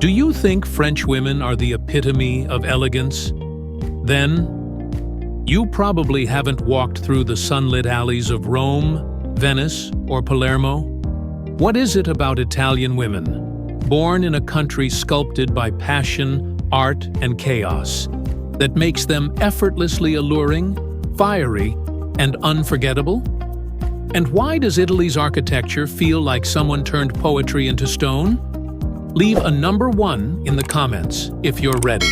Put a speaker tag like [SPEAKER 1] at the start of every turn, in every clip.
[SPEAKER 1] Do you think French women are the epitome of elegance? Then, you probably haven't walked through the sunlit alleys of Rome, Venice, or Palermo. What is it about Italian women, born in a country sculpted by passion, art, and chaos, that makes them effortlessly alluring, fiery, and unforgettable? And why does Italy's architecture feel like someone turned poetry into stone? Leave a number 1 in the comments if you're ready.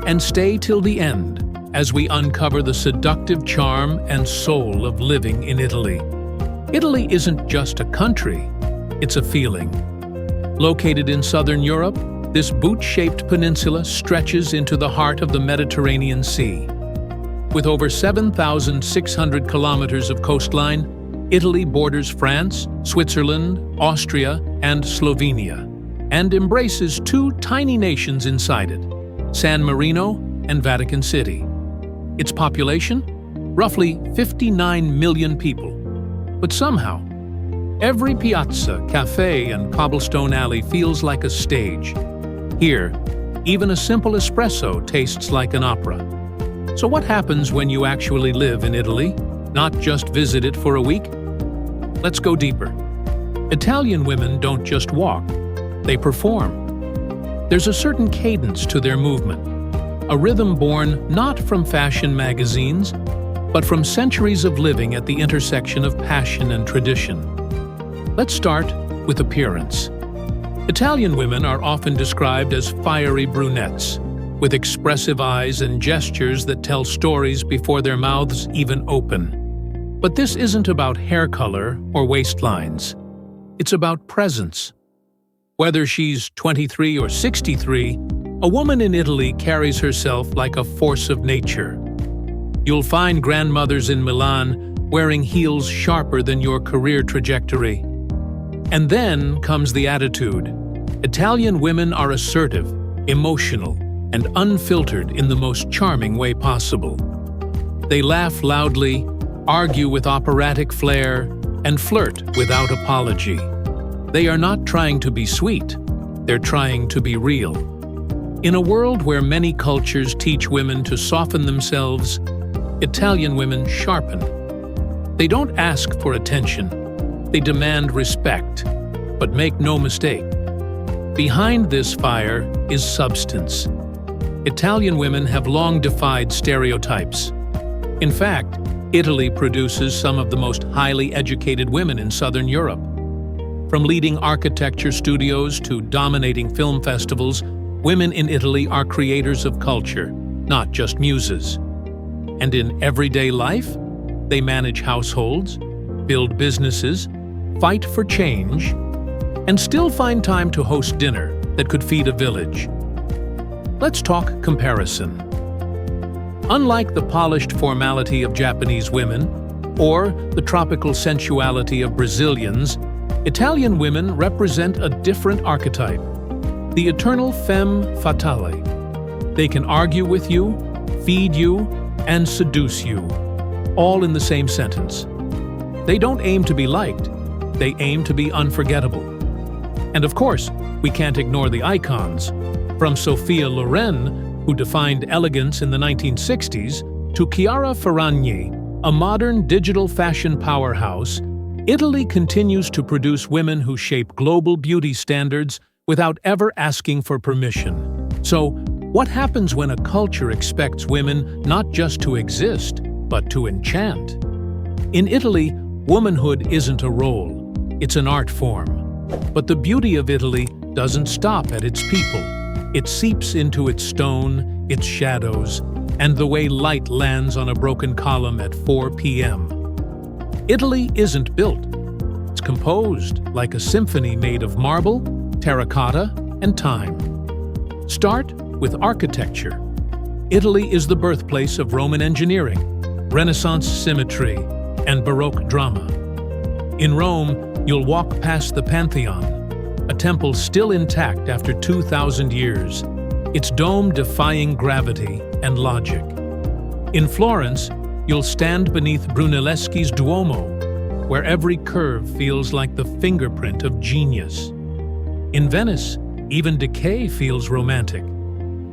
[SPEAKER 1] And stay till the end as we uncover the seductive charm and soul of living in Italy. Italy isn't just a country, it's a feeling. Located in southern Europe, this boot-shaped peninsula stretches into the heart of the Mediterranean Sea. With over 7,600 kilometers of coastline, Italy borders France, Switzerland, Austria, and Slovenia, and embraces 2 tiny nations inside it, San Marino and Vatican City. Its population? Roughly 59 million people. But somehow, every piazza, cafe, and cobblestone alley feels like a stage. Here, even a simple espresso tastes like an opera. So what happens when you actually live in Italy, not just visit it for a week? Let's go deeper. Italian women don't just walk, they perform. There's a certain cadence to their movement, a rhythm born not from fashion magazines, but from centuries of living at the intersection of passion and tradition. Let's start with appearance. Italian women are often described as fiery brunettes, with expressive eyes and gestures that tell stories before their mouths even open. But this isn't about hair color or waistlines. It's about presence. Whether she's 23 or 63, a woman in Italy carries herself like a force of nature. You'll find grandmothers in Milan wearing heels sharper than your career trajectory. And then comes the attitude. Italian women are assertive, emotional, and unfiltered in the most charming way possible. They laugh loudly, argue with operatic flair, and flirt without apology. They are not trying to be sweet, they're trying to be real. In a world where many cultures teach women to soften themselves, Italian women sharpen. They don't ask for attention, they demand respect. But make no mistake, behind this fire is substance. Italian women have long defied stereotypes. In fact, Italy produces some of the most highly educated women in Southern Europe. From leading architecture studios to dominating film festivals, women in Italy are creators of culture, not just muses. And in everyday life, they manage households, build businesses, fight for change, and still find time to host dinner that could feed a village. Let's talk comparison. Unlike the polished formality of Japanese women, or the tropical sensuality of Brazilians, Italian women represent a different archetype, the eternal femme fatale. They can argue with you, feed you, and seduce you, all in the same sentence. They don't aim to be liked, they aim to be unforgettable. And of course, we can't ignore the icons. From Sophia Loren, who defined elegance in the 1960s, to Chiara Ferragni, a modern digital fashion powerhouse, Italy continues to produce women who shape global beauty standards without ever asking for permission. So, what happens when a culture expects women not just to exist, but to enchant? In Italy, womanhood isn't a role, it's an art form. But the beauty of Italy doesn't stop at its people. It seeps into its stone, its shadows, and the way light lands on a broken column at 4 p.m. Italy isn't built. It's composed like a symphony made of marble, terracotta, and time. Start with architecture. Italy is the birthplace of Roman engineering, Renaissance symmetry, and Baroque drama. In Rome, you'll walk past the Pantheon, a temple still intact after 2,000 years, its dome defying gravity and logic. In Florence, you'll stand beneath Brunelleschi's Duomo, where every curve feels like the fingerprint of genius. In Venice, Even decay feels romantic.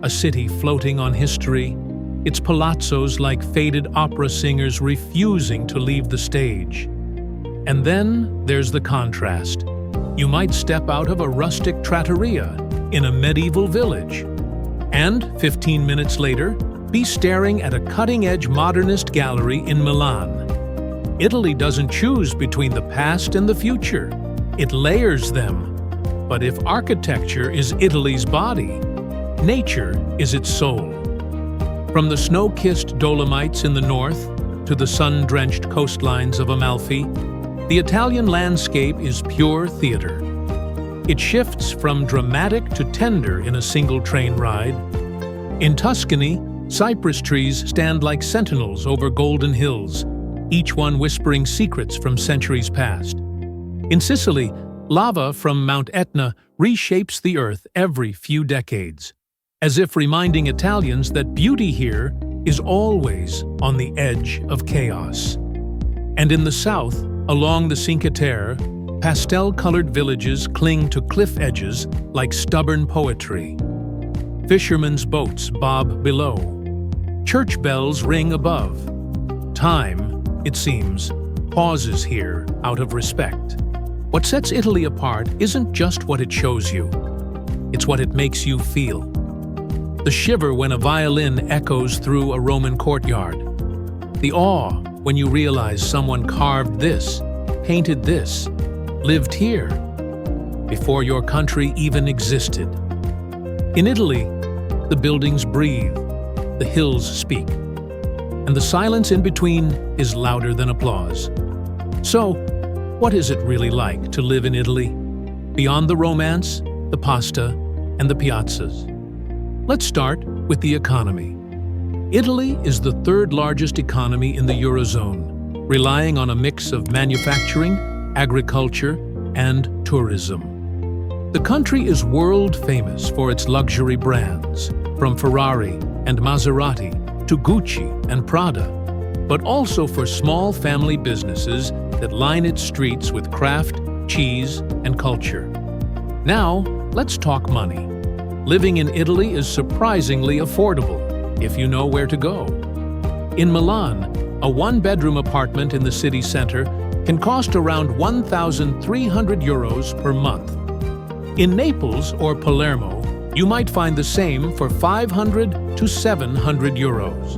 [SPEAKER 1] A city floating on history, its palazzos like faded opera singers refusing to leave the stage. And then there's the contrast. You might step out of a rustic trattoria in a medieval village, and 15 minutes later, be staring at a cutting-edge modernist gallery in Milan. Italy doesn't choose between the past and the future. It layers them. But if architecture is Italy's body, nature is its soul. From the snow-kissed Dolomites in the north to the sun-drenched coastlines of Amalfi, the Italian landscape is pure theater. It shifts from dramatic to tender in a single train ride. In Tuscany, cypress trees stand like sentinels over golden hills, each one whispering secrets from centuries past. In Sicily, lava from Mount Etna reshapes the earth every few decades, as if reminding Italians that beauty here is always on the edge of chaos. And in the south, along the Cinque Terre, pastel-colored villages cling to cliff edges like stubborn poetry. Fishermen's boats bob below. Church bells ring above. Time, it seems, pauses here out of respect. What sets Italy apart isn't just what it shows you. It's what it makes you feel. The shiver when a violin echoes through a Roman courtyard. The awe when you realize someone carved this, painted this, lived here, before your country even existed. In Italy, the buildings breathe, the hills speak, and the silence in between is louder than applause. So, what is it really like to live in Italy, beyond the romance, the pasta, and the piazzas? Let's start with the economy. Italy is the third largest economy in the Eurozone, relying on a mix of manufacturing, agriculture, and tourism. The country is world-famous for its luxury brands, from Ferrari and Maserati to Gucci and Prada, but also for small family businesses that line its streets with craft, cheese, and culture. Now, let's talk money. Living in Italy is surprisingly affordable, if you know where to go. In Milan, a one-bedroom apartment in the city center can cost around 1,300 euros per month. In Naples or Palermo, you might find the same for 500 to 700 euros.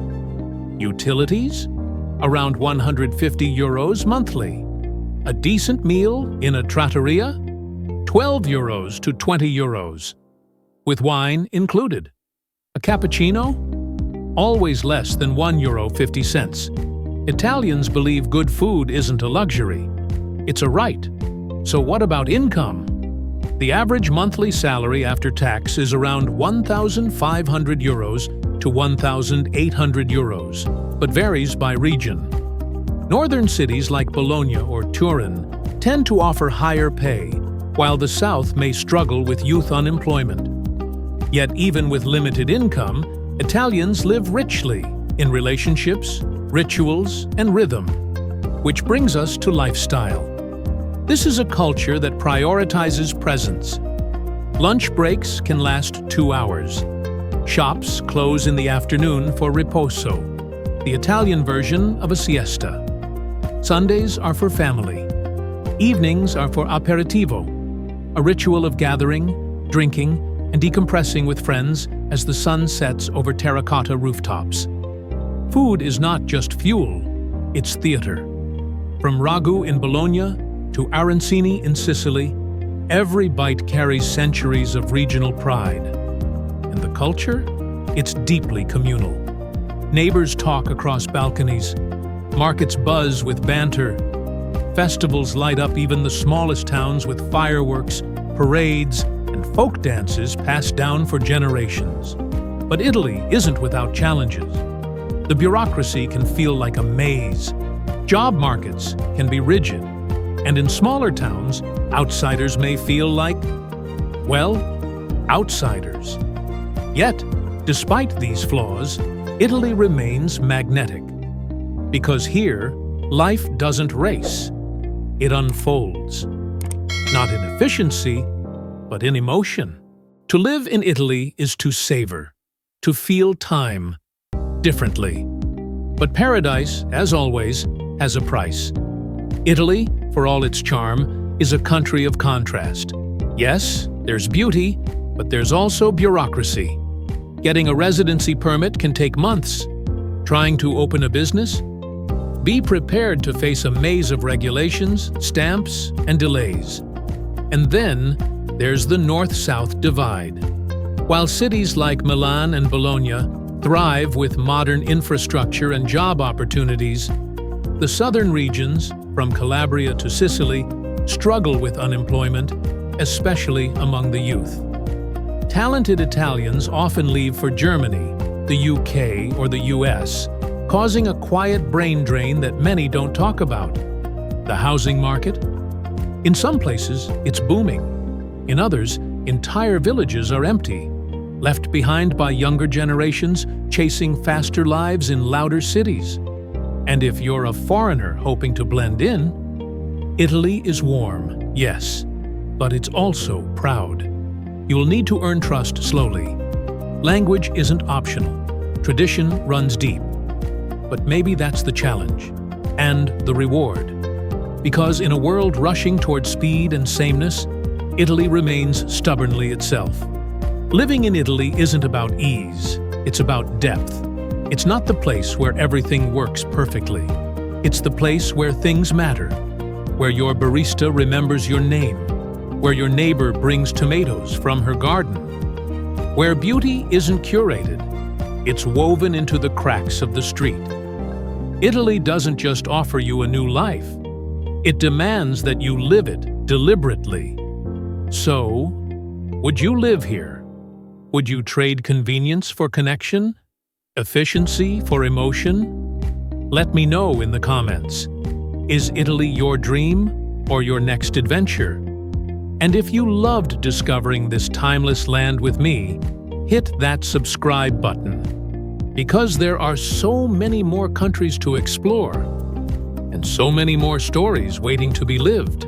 [SPEAKER 1] Utilities? Around 150 euros monthly. A decent meal in a trattoria? 12 euros to 20 euros. With wine included. A cappuccino? Always less than €1.50. Italians believe good food isn't a luxury. It's a right. So what about income? The average monthly salary after tax is around 1,500 euros to 1,800 euros, but varies by region. Northern cities like Bologna or Turin tend to offer higher pay, while the south may struggle with youth unemployment. Yet even with limited income, Italians live richly in relationships, rituals, and rhythm. Which brings us to lifestyle. This is a culture that prioritizes presence. Lunch breaks can last 2 hours. Shops close in the afternoon for riposo, the Italian version of a siesta. Sundays are for family. Evenings are for aperitivo, a ritual of gathering, drinking, and decompressing with friends as the sun sets over terracotta rooftops. Food is not just fuel, it's theater. From ragu in Bologna to arancini in Sicily, every bite carries centuries of regional pride. And the culture? It's deeply communal. Neighbors talk across balconies, markets buzz with banter, festivals light up even the smallest towns with fireworks, parades, and folk dances passed down for generations. But Italy isn't without challenges. The bureaucracy can feel like a maze. Job markets can be rigid. And in smaller towns, outsiders may feel like, well, outsiders. Yet, despite these flaws, Italy remains magnetic. Because here, life doesn't race. It unfolds. Not in efficiency, but in emotion. To live in Italy is to savor, to feel time differently. But paradise, as always, has a price. Italy, for all its charm, is a country of contrast. Yes, there's beauty, but there's also bureaucracy. Getting a residency permit can take months. Trying to open a business? Be prepared to face a maze of regulations, stamps, and delays. And then, there's the north-south divide. While cities like Milan and Bologna thrive with modern infrastructure and job opportunities, the southern regions, from Calabria to Sicily, struggle with unemployment, especially among the youth. Talented Italians often leave for Germany, the UK, or the US, causing a quiet brain drain that many don't talk about. The housing market? In some places, it's booming. In others, entire villages are empty, left behind by younger generations chasing faster lives in louder cities. And if you're a foreigner hoping to blend in, Italy is warm, yes, but it's also proud. You'll need to earn trust slowly. Language isn't optional. Tradition runs deep. But maybe that's the challenge, and the reward. Because in a world rushing toward speed and sameness, Italy remains stubbornly itself. Living in Italy isn't about ease, it's about depth. It's not the place where everything works perfectly. It's the place where things matter, where your barista remembers your name, where your neighbor brings tomatoes from her garden, where beauty isn't curated, it's woven into the cracks of the street. Italy doesn't just offer you a new life, it demands that you live it deliberately. So, would you live here? Would you trade convenience for connection? Efficiency for emotion? Let me know in the comments. Is Italy your dream or your next adventure? And if you loved discovering this timeless land with me, hit that subscribe button. Because there are so many more countries to explore, and so many more stories waiting to be lived.